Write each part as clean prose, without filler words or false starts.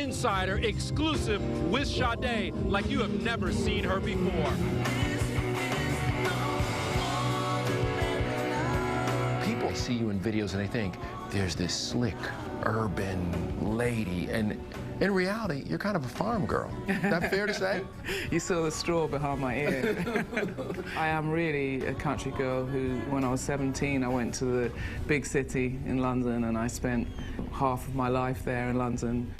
Insider exclusive with Sade like you have never seen her before. People see you in videos and they think there's this slick, urban lady, and in reality, you're kind of a farm girl. Is that fair to say? You saw the straw behind my ear. I am really a country girl who, when I was 17, I went to the big city in London and I spent half of my life there in London.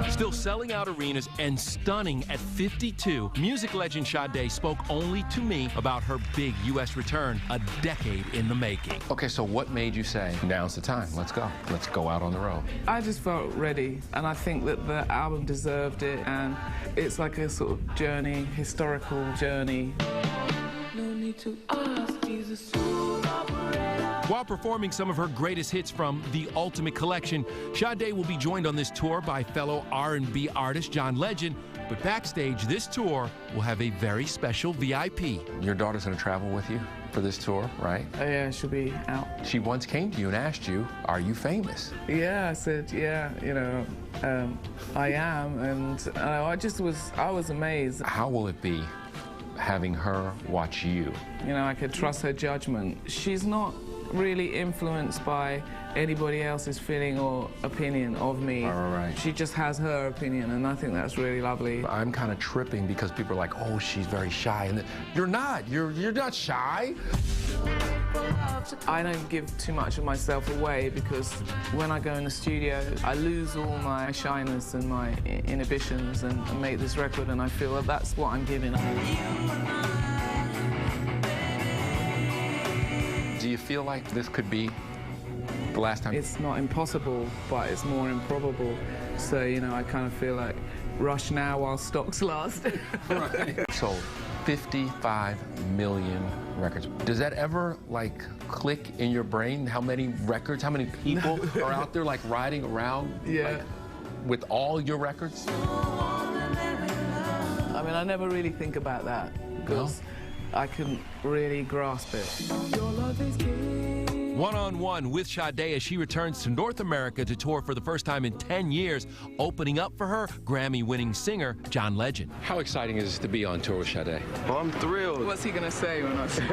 Still selling out arenas and stunning at 52, music legend Sade spoke only to me about her big U.S. return, a decade in the making. Okay, so what made you say, now's the time, let's go. Let's go out on the road? I just felt ready, and I think that the album deserved it, and it's like a sort of journey, historical journey. No need to ask, Jesus. While performing some of her greatest hits from the Ultimate Collection, Sade will be joined on this tour by fellow R&B artist John Legend, but backstage, this tour will have a very special VIP. Your daughter's gonna travel with you for this tour, right? Oh yeah, she'll be out. She once came to you and asked you, are you famous? Yeah, I said, yeah, you know, I am, and I was amazed. How will it be having her watch you? You know, I could trust her judgment. She's not really influenced by anybody else's feeling or opinion of me. All right. She just has her opinion, and I think that's really lovely. I'm kind of tripping because people are like, oh, she's very shy. And you're not. You're not shy. I don't give too much of myself away because when I go in the studio, I lose all my shyness and my inhibitions and make this record, and I feel that that's what I'm giving. Do you feel like this could be the last time? It's not impossible, but it's more improbable. So, you know, I kind of feel like rush now while stocks last. Right. So, 55 million records. Does that ever, like, click in your brain? How many records, how many people are out there, like, riding around like, with all your records? I mean, I never really think about that because I couldn't really grasp it. One-on-one with Sade as she returns to North America to tour for the first time in 10 years, opening up for her Grammy-winning singer, John Legend. How exciting is it to be on tour with Sade? Well, I'm thrilled. What's he gonna say when I say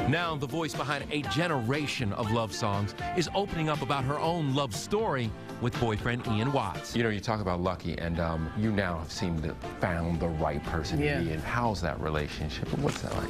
Now, the voice behind a generation of love songs is opening up about her own love story with boyfriend Ian Watts. You know, you talk about lucky, and you now have seemed to found the right person to be in. How's that relationship? What's that like?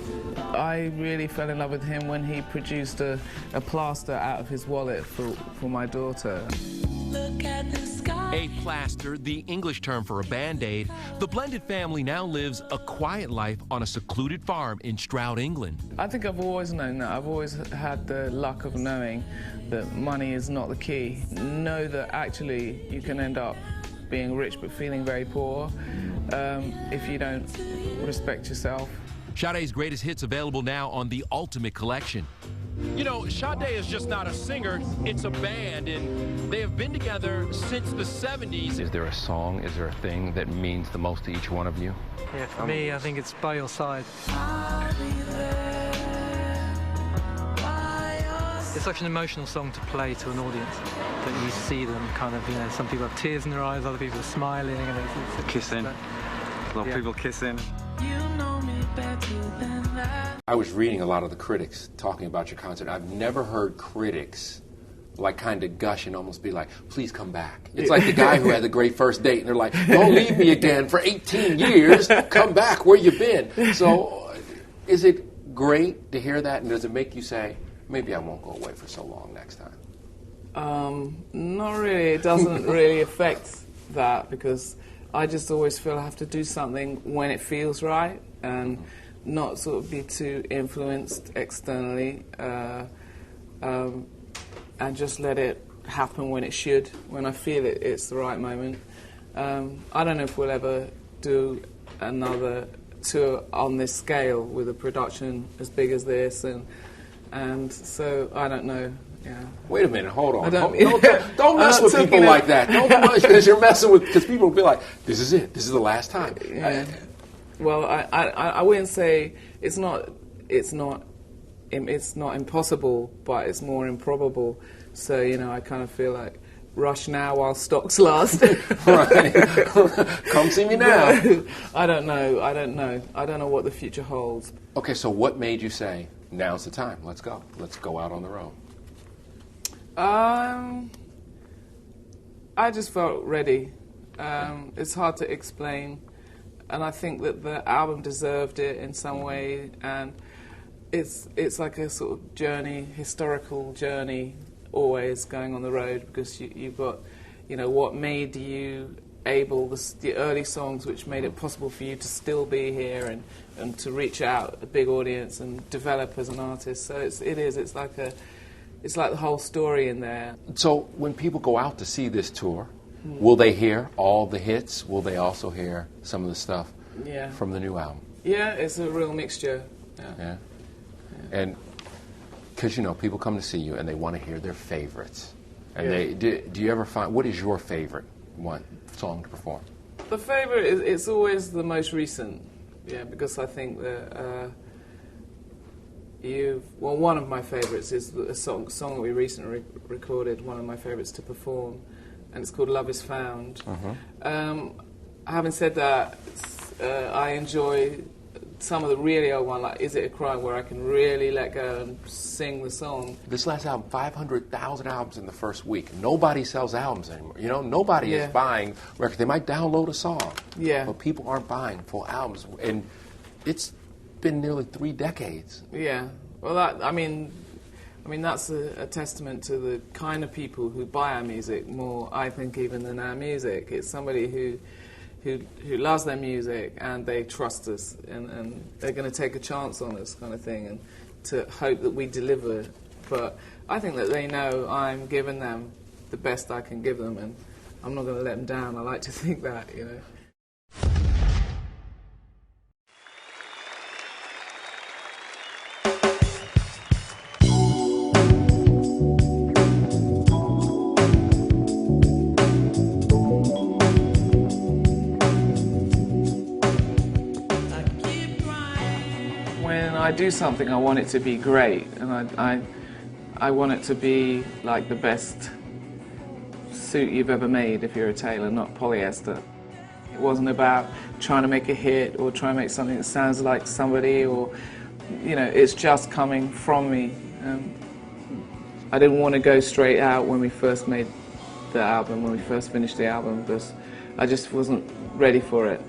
I really fell in love with him when he produced a plaster out of his wallet for my daughter. Look at the sky. A plaster, the English term for a Band-Aid, the blended family now lives a quiet life on a secluded farm in Stroud, England. I think I've always known that. I've always had the luck of knowing that money is not the key. Know that actually you can end up being rich but feeling very poor if you don't respect yourself. Sade's greatest hits available now on the Ultimate Collection. You know, Sade is just not a singer, it's a band, and they have been together since the 70s. Is there a song, is there a thing that means the most to each one of you? Yeah, for me, I think it's By Your Side. It's such an emotional song to play to an audience that you see them kind of, you know, some people have tears in their eyes, other people are smiling, and it's Kissing. A lot of people kissing. You know me better than that. I was reading a lot of the critics talking about your concert. I've never heard critics like kind of gush and almost be like, please come back. It's like the guy who had the great first date and they're like, don't leave me again for 18 years. Come back, where you been? So is it great to hear that, and does it make you say, maybe I won't go away for so long next time? Not really. It doesn't really affect that because I just always feel I have to do something when it feels right and not sort of be too influenced externally and just let it happen when it should, when I feel it's the right moment. I don't know if we'll ever do another tour on this scale with a production as big as this, and so I don't know. Yeah. Wait a minute, hold on. Don't mess with people like that. Don't because you're messing with, because people will be like, this is it. This is the last time. Yeah. Well, I wouldn't say it's not it's not impossible, but it's more improbable. So, you know, I kind of feel like rush now while stocks last. Right. Come see me now. I don't know. I don't know what the future holds. Okay, so what made you say, now's the time, let's go. Let's go out on the road? I just felt ready. It's hard to explain, and I think that the album deserved it in some way, and it's like a sort of journey, historical journey, always going on the road, because you've got, you know, what made you able, the early songs which made it possible for you to still be here and to reach out a big audience and develop as an artist. So it's like the whole story in there. So when people go out to see this tour, will they hear all the hits? Will they also hear some of the stuff from the new album? Yeah, it's a real mixture. Yeah. And because, you know, people come to see you and they want to hear their favorites. And do you ever find, what is your favorite song to perform? The favorite it's always the most recent. Yeah, because I think that one of my favorites is a song that we recently recorded, one of my favorites to perform, and it's called Love Is Found. Having said that, I enjoy some of the really old ones, like Is It a Crime, where I can really let go and sing the song. This last album, 500,000 albums in the first week. Nobody sells albums anymore. You know, nobody is buying records. They might download a song, but people aren't buying full albums. And it's been nearly 3 decades. Yeah. Well, I mean, that's a testament to the kind of people who buy our music more, I think, even than our music. It's somebody who loves their music and they trust us and they're going to take a chance on us, kind of thing, and to hope that we deliver. But I think that they know I'm giving them the best I can give them, and I'm not going to let them down. I like to think that, you know. When I do something, I want it to be great, and I want it to be like the best suit you've ever made if you're a tailor, not polyester. It wasn't about trying to make a hit or trying to make something that sounds like somebody, or, you know, it's just coming from me. I didn't want to go straight out when we first made the album, when we first finished the album, because I just wasn't ready for it.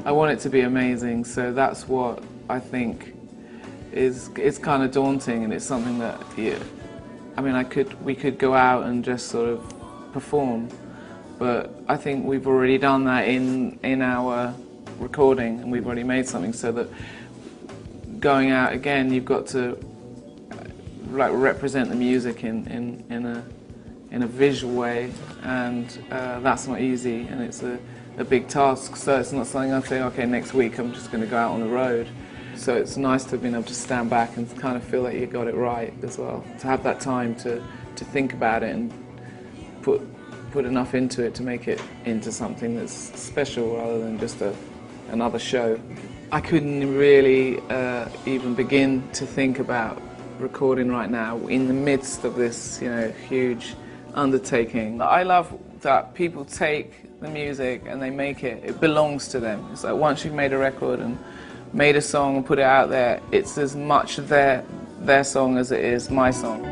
I want it to be amazing, so that's what I think it's kind of daunting, and it's something that, I mean, we could go out and just sort of perform, but I think we've already done that in our recording, and we've already made something, so that going out again, you've got to like represent the music in a visual way, and that's not easy, and it's a big task. So it's not something I say, okay, next week I'm just going to go out on the road. So it's nice to have been able to stand back and kind of feel like you got it right as well. To have that time to think about it and put enough into it to make it into something that's special rather than just another show. I couldn't really even begin to think about recording right now in the midst of this, you know, huge undertaking. I love that people take the music and they make it belongs to them. It's like once you've made a record and made a song and put it out there, it's as much their song as it is my song.